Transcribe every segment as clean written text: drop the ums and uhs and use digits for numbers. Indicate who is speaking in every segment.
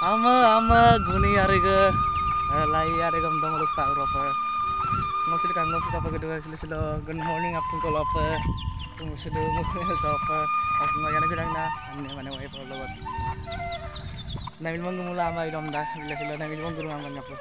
Speaker 1: ama guni arega lai arega mdong lu tak ropa ngosil kang ngosil apa kedua silo good morning apun ko lopa musudo mukul topa as magana gudang na anne mane wai pa lobot namil mong mula ama idom das silo namil mong guru amang ngapo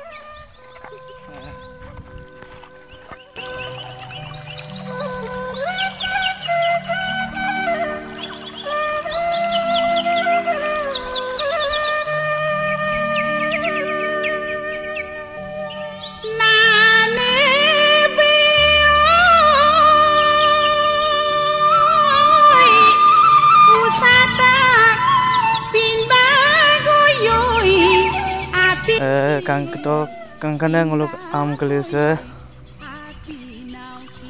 Speaker 1: kang keto kang kana nguluk am kelise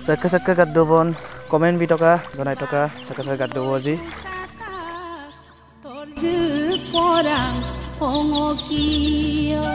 Speaker 1: saka gadobon komen bi toka donai toka saka gadobo ji porang pongokio